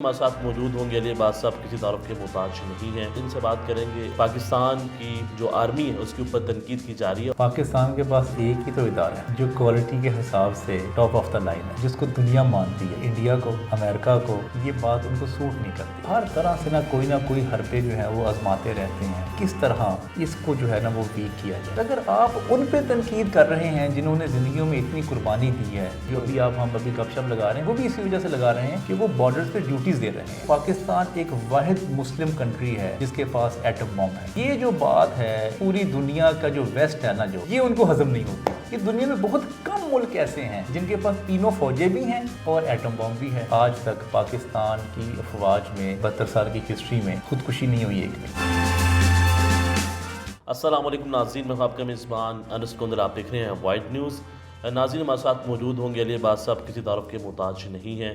ہمارے ساتھ موجود ہوں گے علی عباس صاحب کسی تعارف کے محتاج نہیں ہیں. ان سے بات کریں گے. پاکستان کی جو آرمی ہے اس کے اوپر تنقید کی جا رہی ہے. پاکستان کے پاس ایک ہی تو ادارہ ہے جو کوالٹی کے حساب سے ٹاپ آف دا لائن ہے، جس کو دنیا مانتی ہے. انڈیا کو، امریکہ کو یہ بات ان کو سوٹ نہیں کرتی. ہر طرح سے نہ کوئی حربے جو ہیں وہ آزماتے رہتے ہیں کس طرح اس کو جو ہے نا وہ ویک کیا جائے. اگر آپ ان پہ تنقید کر رہے ہیں جنہوں نے زندگیوں میں اتنی قربانی دی ہے، جو ہم ابھی گپ شپ لگا رہے ہیں، وہ بھی اسی وجہ سے لگا رہے ہیں کہ وہ بارڈرز پہ ڈیوٹیز دے رہے ہیں. پاکستان ایک واحد مسلم کنٹری ہے جس کے پاس ایٹم بم ہے. یہ جو بات ہے پوری دنیا کا جو ویسٹ ہے نا، جو یہ ان کو ہضم نہیں ہوتی. یہ دنیا میں بہت کم ملک ایسے ہیں جن کے پاس تینوں فوجیں بھی ہیں اور ایٹم بم بھی ہے. آج تک پاکستان کی افواج میں 72 سال کی ہسٹری میں خودکشی نہیں ہوئی ایک بھی. السلام علیکم ناظرین، میں آپ کا میزبان انس کندر، آپ دیکھ رہے ہیں وائڈ نیوز. ناظرین ہمارے ساتھ موجود ہوں گے علی عباس صاحب کسی تعارف کے محتاج نہیں ہیں.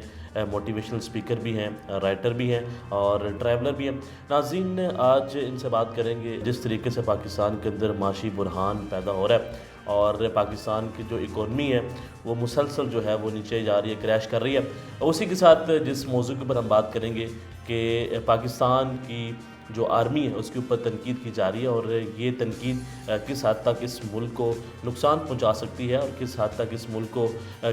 موٹیویشنل سپیکر بھی ہیں، رائٹر بھی ہیں اور ٹریولر بھی ہیں. ناظرین آج ان سے بات کریں گے جس طریقے سے پاکستان کے اندر معاشی بحران پیدا ہو رہا ہے اور پاکستان کی جو اکانومی ہے وہ مسلسل جو ہے وہ نیچے جا رہی ہے، کریش کر رہی ہے. اسی کے ساتھ جس موضوع کے اوپر ہم بات کریں گے کہ پاکستان کی جو آرمی ہے اس کے اوپر تنقید کی جا رہی ہے اور یہ تنقید کس حد تک اس ملک کو نقصان پہنچا سکتی ہے اور کس حد تک اس ملک کو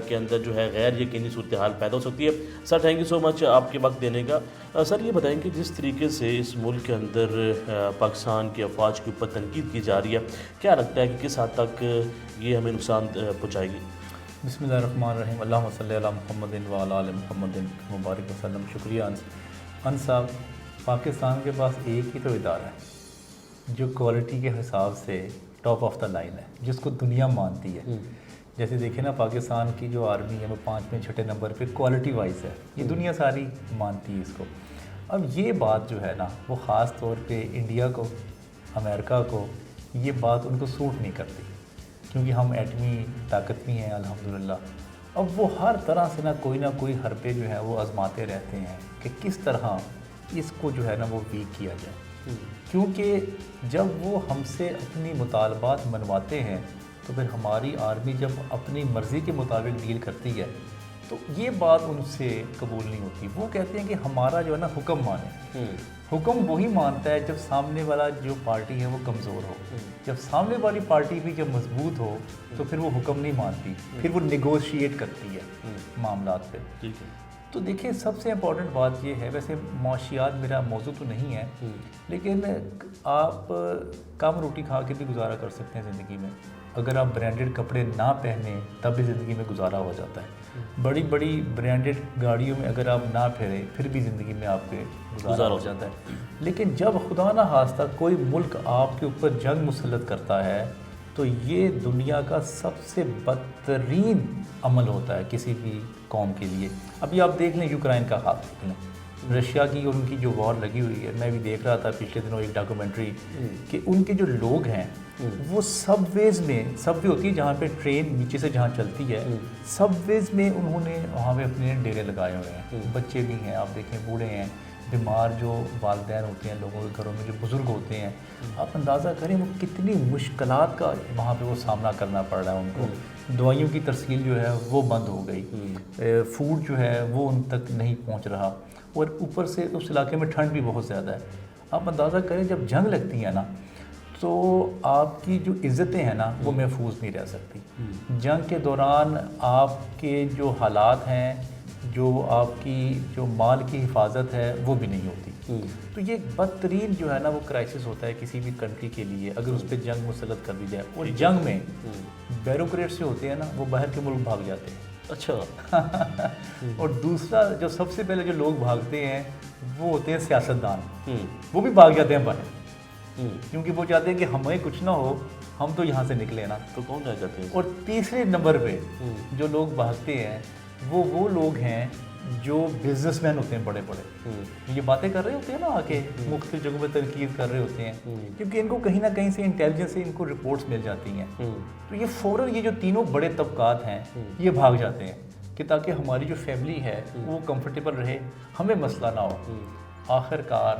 کے اندر جو ہے غیر یقینی صورتحال پیدا ہو سکتی ہے. سر تھینک یو سو مچ آپ کے وقت دینے کا. سر یہ بتائیں کہ جس طریقے سے اس ملک کے اندر پاکستان کے افواج کے اوپر تنقید کی جا رہی ہے، کیا لگتا ہے کہ کس حد تک یہ ہمیں نقصان پہنچائے گی؟ بسم اللہ الرحمن الرحیم. اللہم صلی علی محمد وعلی آل محمد مبارک وسلم. شکریہ انس صاحب. پاکستان کے پاس ایک ہی تو ادارہ ہے جو کوالٹی کے حساب سے ٹاپ آف دا لائن ہے، جس کو دنیا مانتی ہے. جیسے دیکھیں نا، پاکستان کی جو آرمی ہے وہ 5ویں 6 نمبر پہ کوالٹی وائز ہے. یہ دنیا ساری مانتی ہے اس کو. اب یہ بات جو ہے نا وہ خاص طور پہ انڈیا کو، امریکہ کو یہ بات ان کو سوٹ نہیں کرتی، کیونکہ ہم ایٹمی طاقت بھی ہیں الحمدللہ. اب وہ ہر طرح سے نہ کوئی حربے جو ہیں وہ آزماتے رہتے ہیں کہ کس طرح اس کو جو ہے نا وہ ویک کیا جائے. کیونکہ جب وہ ہم سے اپنی مطالبات منواتے ہیں تو پھر ہماری آرمی جب اپنی مرضی کے مطابق ڈیل کرتی ہے تو یہ بات ان سے قبول نہیں ہوتی. وہ کہتے ہیں کہ ہمارا جو ہے نا حکم مانے. حکم وہی مانتا ہے جب سامنے والا جو پارٹی ہے وہ کمزور ہو. جب سامنے والی پارٹی بھی جب مضبوط ہو تو پھر وہ حکم نہیں مانتی، پھر وہ نیگوشیٹ کرتی ہے معاملات پہ. تو دیکھیں، سب سے امپورٹنٹ بات یہ ہے، ویسے معاشیات میرا موضوع تو نہیں ہے، لیکن آپ کم روٹی کھا کے بھی گزارا کر سکتے ہیں زندگی میں. اگر آپ برانڈڈ کپڑے نہ پہنیں تب بھی زندگی میں گزارا ہو جاتا ہے. بڑی برانڈڈ گاڑیوں میں اگر آپ نہ پھریں پھر بھی زندگی میں آپ کے گزارا ہو جاتا ہے. لیکن جب خدا نہ خواستہ کوئی ملک آپ کے اوپر جنگ مسلط کرتا ہے تو یہ دنیا کا سب سے بدترین عمل ہوتا ہے کسی بھی قوم کے لیے. ابھی آپ دیکھ لیں یوکرائن کا حال دیکھ لیں، رشیا کی اور ان کی جو وار لگی ہوئی ہے. میں بھی دیکھ رہا تھا پچھلے دنوں ایک ڈاکومنٹری کہ ان کے جو لوگ ہیں وہ سب ویز میں، سب وے ہوتی ہے جہاں پہ ٹرین نیچے سے جہاں چلتی ہے، سب ویز میں انہوں نے وہاں پہ اپنے ڈیرے لگائے ہوئے ہیں. بچے بھی ہیں، آپ دیکھیں بوڑھے ہیں، بیمار جو والدین ہوتے ہیں لوگوں کے گھروں میں، جو بزرگ ہوتے ہیں. آپ اندازہ کریں وہ کتنی مشکلات کا وہاں پہ وہ سامنا کرنا پڑ رہا ہے ان کو. دوائیوں کی ترسیل جو ہے وہ بند ہو گئی، فوڈ جو ہے وہ ان تک نہیں پہنچ رہا، اور اوپر سے اس علاقے میں ٹھنڈ بھی بہت زیادہ ہے. آپ اندازہ کریں جب جنگ لگتی ہے نا تو آپ کی جو عزتیں ہیں نا وہ محفوظ نہیں رہ سکتی. جنگ کے دوران آپ کے جو حالات ہیں، جو آپ کی جو مال کی حفاظت ہے وہ بھی نہیں ہوتی. تو یہ بدترین جو ہے نا وہ کرائسس ہوتا ہے کسی بھی کنٹری کے لیے اگر اس پہ جنگ مسلط کر دی جائے. اور جنگ میں بیوروکریٹ سے ہوتے ہیں نا وہ باہر کے ملک بھاگ جاتے ہیں. اچھا. اور دوسرا جو سب سے پہلے جو لوگ بھاگتے ہیں وہ ہوتے ہیں سیاستدان. وہ بھی بھاگ جاتے ہیں باہر کیونکہ وہ چاہتے ہیں کہ ہمیں کچھ نہ ہو، ہم تو یہاں سے نکلے نا. تو کون رہ جاتے ہیں؟ اور تیسرے نمبر پہ جو لوگ بھاگتے ہیں وہ لوگ ہیں جو بزنس مین ہوتے ہیں بڑے بڑے. یہ باتیں کر رہے ہوتے ہیں نا آ کے مختلف جگہوں پہ تنقید کر رہے ہوتے ہیں کیونکہ ان کو کہیں نہ کہیں سے انٹیلیجنس سے ان کو رپورٹس مل جاتی ہیں. تو یہ فوراً یہ جو تینوں بڑے طبقات ہیں یہ بھاگ جاتے ہیں کہ تاکہ ہماری جو فیملی ہے وہ کمفرٹیبل رہے، ہمیں مسئلہ نہ ہو. آخر کار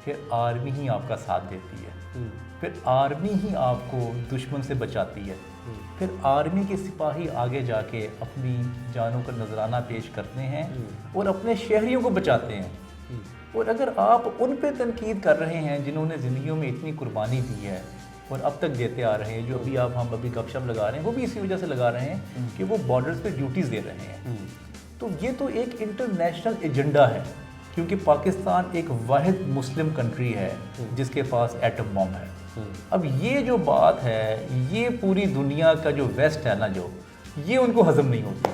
پھر آرمی ہی آپ کا ساتھ دیتی ہے، پھر آرمی ہی آپ کو دشمن سے بچاتی ہے. پھر آرمی کے سپاہی آگے جا کے اپنی جانوں کا نذرانہ پیش کرتے ہیں اور اپنے شہریوں کو بچاتے ہیں. اور اگر آپ ان پہ تنقید کر رہے ہیں جنہوں نے زندگیوں میں اتنی قربانی دی ہے اور اب تک دیتے آ رہے ہیں, جو ہم ابھی گپ شپ لگا رہے ہیں وہ بھی اسی وجہ سے لگا رہے ہیں کہ وہ بارڈرز پہ ڈیوٹیز دے رہے ہیں, تو یہ تو ایک انٹرنیشنل ایجنڈا ہے, کیونکہ پاکستان ایک واحد مسلم کنٹری ہے جس کے پاس ایٹم بم ہے. اب یہ جو بات ہے یہ پوری دنیا کا جو ویسٹ ہے نا, جو یہ ان کو ہضم نہیں ہوتی,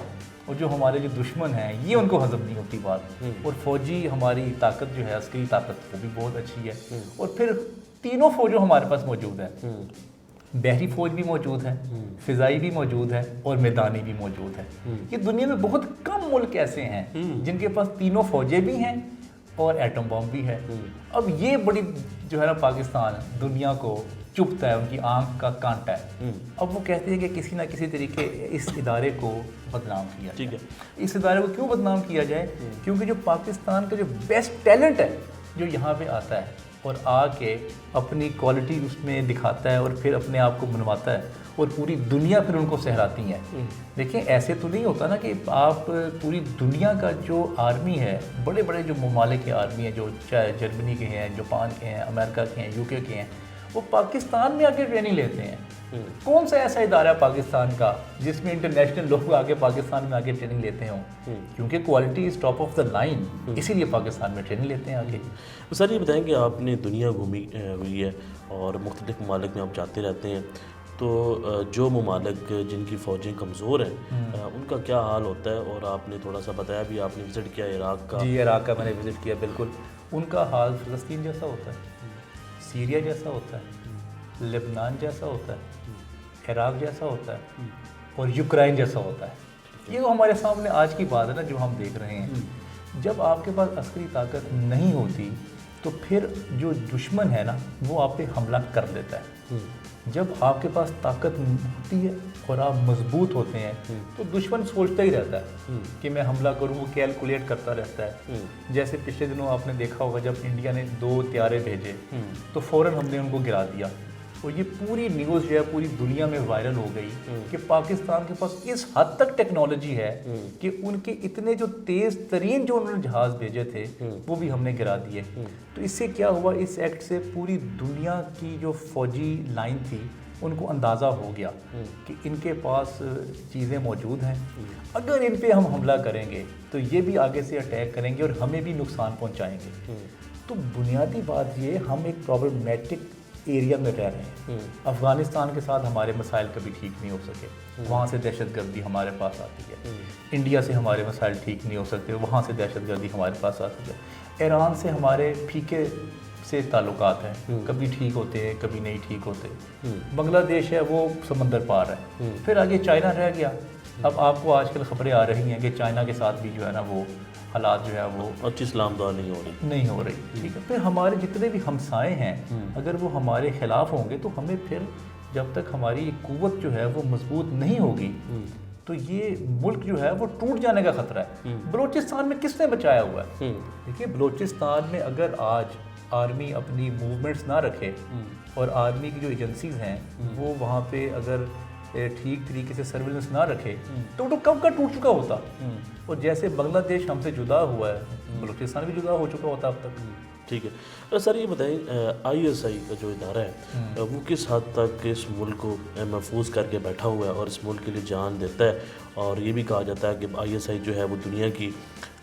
اور جو ہمارے جو دشمن ہیں یہ ان کو ہضم نہیں ہوتی بات. اور فوجی ہماری طاقت جو ہے, عسکری طاقت وہ بھی بہت اچھی ہے, اور پھر تینوں فوجوں ہمارے پاس موجود ہیں, بحری فوج بھی موجود ہے, فضائی بھی موجود ہے, اور میدانی بھی موجود ہے. یہ دنیا میں بہت کم ملک ایسے ہیں جن کے پاس تینوں فوجیں بھی ہیں اور ایٹم بم بھی ہے. اب یہ بڑی جو ہے نا پاکستان دنیا کو چپتا ہے, ان کی آنکھ کا کانٹا ہے. اب وہ کہتے ہیں کہ کسی نہ کسی طریقے اس ادارے کو بدنام کیا جائے. ٹھیک ہے, اس ادارے کو کیوں بدنام کیا جائے؟ کیونکہ جو پاکستان کا جو بیسٹ ٹیلنٹ ہے جو یہاں پہ آتا ہے اور آ کے اپنی کوالٹی اس میں دکھاتا ہے اور پھر اپنے آپ کو منواتا ہے, اور پوری دنیا پھر ان کو سہراتی ہیں. دیکھیں ایسے تو نہیں ہوتا نا کہ آپ پوری دنیا کا جو آرمی ہے, بڑے بڑے جو ممالک کے آرمی ہیں, جو چاہے جرمنی کے ہیں, جاپان کے ہیں, امریکہ کے ہیں, UK کے ہیں, وہ پاکستان میں آ کے ٹریننگ لیتے ہیں. کون سا ایسا ادارہ ہے پاکستان کا جس میں انٹرنیشنل لوگ آگے پاکستان میں آگے ٹریننگ لیتے ہوں؟ کیونکہ quality is top of the line, اسی لیے پاکستان میں ٹریننگ لیتے ہیں آگے. سر یہ بتائیں کہ آپ نے دنیا گھومی ہوئی ہے اور مختلف ممالک میں آپ جاتے رہتے ہیں, تو جو ممالک جن کی فوجیں کمزور ہیں ان کا کیا حال ہوتا ہے؟ اور آپ نے تھوڑا سا بتایا بھی, آپ نے وزٹ کیا عراق کا. جی عراق کا میں نے وزٹ کیا, بالکل. ان کا حال فلسطین جیسا ہوتا ہے, سیریا جیسا ہوتا ہے, لبنان جیسا ہوتا ہے, عراق جیسا ہوتا ہے, اور یوکرائن جیسا ہوتا ہے. یہ تو ہمارے سامنے آج کی بات ہے نا جو ہم دیکھ رہے ہیں. جب آپ کے پاس عسکری طاقت نہیں ہوتی تو پھر جو دشمن ہے نا وہ آپ پہ حملہ کر دیتا ہے. جب آپ کے پاس طاقت ہوتی ہے اور آپ مضبوط ہوتے ہیں تو دشمن سوچتا ہی رہتا ہے کہ میں حملہ کروں, وہ کیلکولیٹ کرتا رہتا ہے. جیسے پچھلے دنوں آپ نے دیکھا ہوگا جب انڈیا نے 2 طیارے بھیجے تو فوراً ہم نے ان کو گرا دیا, اور یہ پوری نیوز جو ہے پوری دنیا میں وائرل ہو گئی کہ پاکستان کے پاس اس حد تک ٹیکنالوجی ہے کہ ان کے اتنے جو تیز ترین جو انہوں نے جہاز بھیجے تھے وہ بھی ہم نے گرا دیے. تو اس سے کیا ہوا, اس ایکٹ سے پوری دنیا کی جو فوجی لائن تھی ان کو اندازہ ہو گیا کہ ان کے پاس چیزیں موجود ہیں, اگر ان پہ ہم حملہ کریں گے تو یہ بھی آگے سے اٹیک کریں گے اور ہمیں بھی نقصان پہنچائیں گے. تو بنیادی بات یہ, ہم ایک پرابلمیٹک ایریا میں رہ رہے ہیں. افغانستان کے ساتھ ہمارے مسائل کبھی ٹھیک نہیں ہو سکے, وہاں سے دہشت گردی ہمارے پاس آتی ہے. انڈیا سے ہمارے مسائل ٹھیک نہیں ہو سکتے, وہاں سے دہشت گردی ہمارے پاس آتی ہے. ایران سے ہمارے پھیکے سے تعلقات ہیں, کبھی ٹھیک ہوتے ہیں کبھی نہیں ٹھیک ہوتے. بنگلہ دیش ہے وہ سمندر پار ہے. پھر آگے چائنا رہ گیا. اب آپ کو آج کل خبریں آ رہی ہیں کہ چائنا کے ساتھ بھی جو ہے نا وہ حالات جو ہے وہ اچھی اسلام دار نہیں ہو رہی. ٹھیک ہے, پھر ہمارے جتنے بھی ہمسائے ہیں اگر وہ ہمارے خلاف ہوں گے تو ہمیں پھر جب تک ہماری قوت جو ہے وہ مضبوط نہیں ہوگی تو یہ ملک جو ہے وہ ٹوٹ جانے کا خطرہ ہے. بلوچستان میں کس نے بچایا ہوا ہے؟ دیکھیے بلوچستان میں اگر آج آرمی اپنی موومنٹس نہ رکھے اور آرمی کی جو ایجنسیز ہیں وہ وہاں پہ اگر ٹھیک طریقے سے سرویلنس نہ رکھے تو کب کا ٹوٹ چکا ہوتا. اور جیسے بنگلہ دیش ہم سے جدا ہوا ہے, بلوچستان بھی جدا ہو چکا ہوتا اب تک. ٹھیک ہے سر, یہ بتائیں ISI کا جو ادارہ ہے وہ کس حد تک اس ملک کو محفوظ کر کے بیٹھا ہوا ہے اور اس ملک کے لیے جان دیتا ہے؟ اور یہ بھی کہا جاتا ہے کہ ISI جو ہے وہ دنیا کی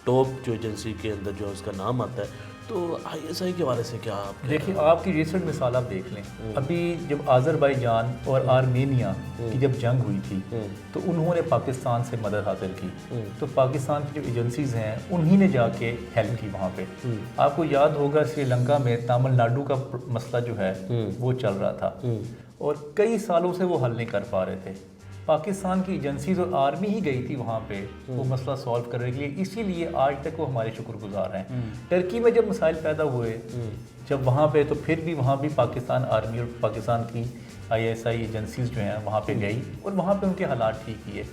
ٹاپ جو ایجنسی کے اندر جو اس کا نام آتا ہے. تو ISI کے بارے سے کیا آپ دیکھیں, آپ کی ریسنٹ مثال آپ دیکھ لیں. ابھی جب آذربائیجان اور آرمینیا کی جب جنگ ہوئی تھی تو انہوں نے پاکستان سے مدد حاصل کی, تو پاکستان کی جو ایجنسیز ہیں انہی نے جا کے ہیلپ کی وہاں پہ. آپ کو یاد ہوگا سری لنکا میں تامل ناڈو کا مسئلہ جو ہے وہ چل رہا تھا اور کئی سالوں سے وہ حل نہیں کر پا رہے تھے. پاکستان کی ایجنسیز اور آرمی ہی گئی تھی وہاں پہ وہ مسئلہ سالو کرنے کے لیے, اسی لیے آج تک وہ ہمارے شکر گزار ہیں. ٹرکی میں جب مسائل پیدا ہوئے جب وہاں پہ, تو پھر بھی وہاں بھی پاکستان آرمی اور پاکستان کی ISI ایجنسیز جو ہیں وہاں پہ گئی اور وہاں پہ ان کے حالات ٹھیک کیے.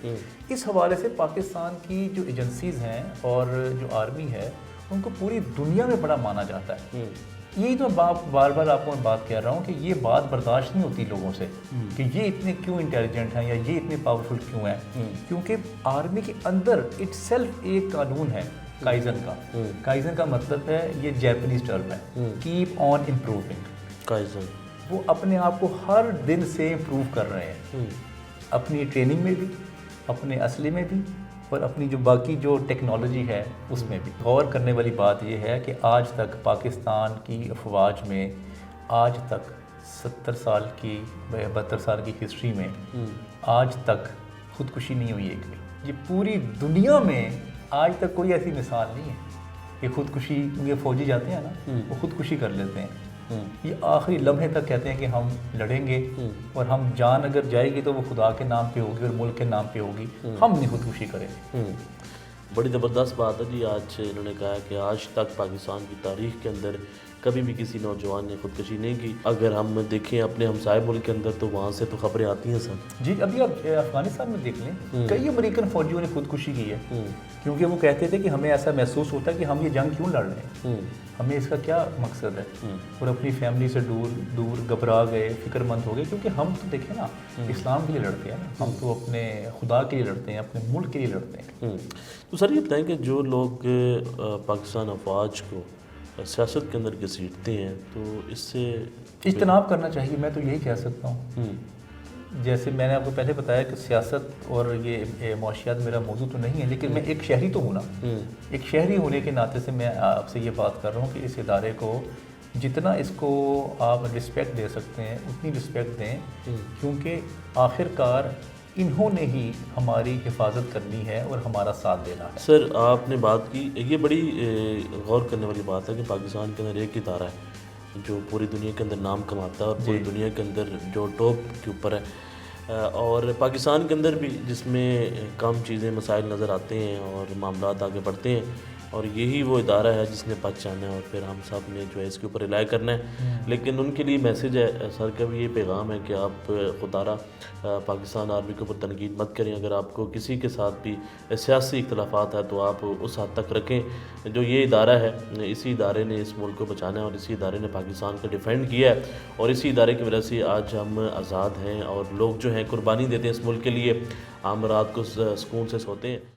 اس حوالے سے پاکستان کی جو ایجنسیز ہیں اور جو آرمی ہے ان کو پوری دنیا میں بڑا مانا جاتا ہے. یہی تو بار بار آپ کو میں بات کہہ رہا ہوں کہ یہ بات برداشت نہیں ہوتی لوگوں سے کہ یہ اتنے کیوں انٹیلیجنٹ ہیں یا یہ اتنے پاورفل کیوں ہیں. کیونکہ آرمی کے اندر اٹ سیلف ایک قانون ہے کائزن کا. کائزن کا مطلب ہے، یہ جیپنیز ٹرم ہے، کیپ آن امپروونگ. کائزن وہ اپنے آپ کو ہر دن سے امپروو کر رہے ہیں، اپنی ٹریننگ میں بھی، اپنے اسلحے میں بھی، اور اپنی جو باقی جو ٹیکنالوجی ہے اس میں بھی. غور کرنے والی بات یہ ہے کہ آج تک پاکستان کی افواج میں آج تک 70 سال کی 72 سال کی ہسٹری میں آج تک خودکشی نہیں ہوئی ایک بھی. یہ پوری دنیا میں آج تک کوئی ایسی مثال نہیں ہے کہ خودکشی، کیونکہ فوجی جاتے ہیں نا وہ خودکشی کر لیتے ہیں. یہ آخری لمحے تک کہتے ہیں کہ ہم لڑیں گے، اور ہم جان اگر جائے گی تو وہ خدا کے نام پہ ہوگی اور ملک کے نام پہ ہوگی، ہم نہیں خودکشی کریں گے. بڑی زبردست بات ہے جی. آج انہوں نے کہا کہ آج تک پاکستان کی تاریخ کے اندر کبھی بھی کسی نوجوان نے خودکشی نہیں کی. اگر ہم دیکھیں اپنے ہمسائے ملک کے اندر تو وہاں سے تو خبریں آتی ہیں سر. جی ابھی آپ افغانستان میں دیکھ لیں، کئی امریکن فوجیوں نے خودکشی کی ہے، کیونکہ وہ کہتے تھے کہ ہمیں ایسا محسوس ہوتا ہے کہ ہم یہ جنگ کیوں لڑ رہے ہیں، ہمیں اس کا کیا مقصد ہے، اور اپنی فیملی سے دور گھبرا گئے، فکر مند ہو گئے. کیونکہ ہم تو دیکھیں نا اسلام کے لیے لڑتے ہیں نا، ہم تو اپنے خدا کے لیے لڑتے ہیں، اپنے ملک کے لیے لڑتے ہیں. تو سر یہ بتائیں کہ جو لوگ پاکستان افواج کو سیاست کے اندر گھسیٹتے ہیں تو اس سے اجتناب کرنا چاہیے. میں تو یہی کہہ سکتا ہوں. جیسے میں نے آپ کو پہلے بتایا کہ سیاست اور یہ معاشیات میرا موضوع تو نہیں ہے، لیکن میں ایک شہری تو ہوں نا. ایک شہری ہونے کے ناطے سے میں آپ سے یہ بات کر رہا ہوں کہ اس ادارے کو جتنا اس کو آپ رسپیکٹ دے سکتے ہیں اتنی رسپیکٹ دیں، کیونکہ آخر کار انہوں نے ہی ہماری حفاظت کرنی ہے اور ہمارا ساتھ دینا ہے. سر آپ نے بات کی، یہ بڑی غور کرنے والی بات ہے کہ پاکستان کے اندر ایک ادارہ ہے جو پوری دنیا کے اندر نام کماتا ہے اور پوری دنیا کے اندر جو ٹاپ کے اوپر ہے، اور پاکستان کے اندر بھی جس میں کم چیزیں مسائل نظر آتے ہیں اور معاملات آگے بڑھتے ہیں، اور یہی وہ ادارہ ہے جس نے بچانا ہے اور پھر ہم سب نے جو ہے اس کے اوپر رلائے کرنا ہے. لیکن ان کے لیے میسیج ہے سر کا بھی یہ پیغام ہے کہ آپ خدارہ پاکستان آرمی کے اوپر تنقید مت کریں. اگر آپ کو کسی کے ساتھ بھی سیاسی اختلافات ہے تو آپ اس حد تک رکھیں. جو یہ ادارہ ہے اسی ادارے نے اس ملک کو بچانا ہے اور اسی ادارے نے پاکستان کو ڈیفینڈ کیا ہے، اور اسی ادارے کی وجہ سے آج ہم آزاد ہیں اور لوگ جو ہیں قربانی دیتے ہیں اس ملک کے لیے، ہم رات کو سکون سے سوتے ہیں.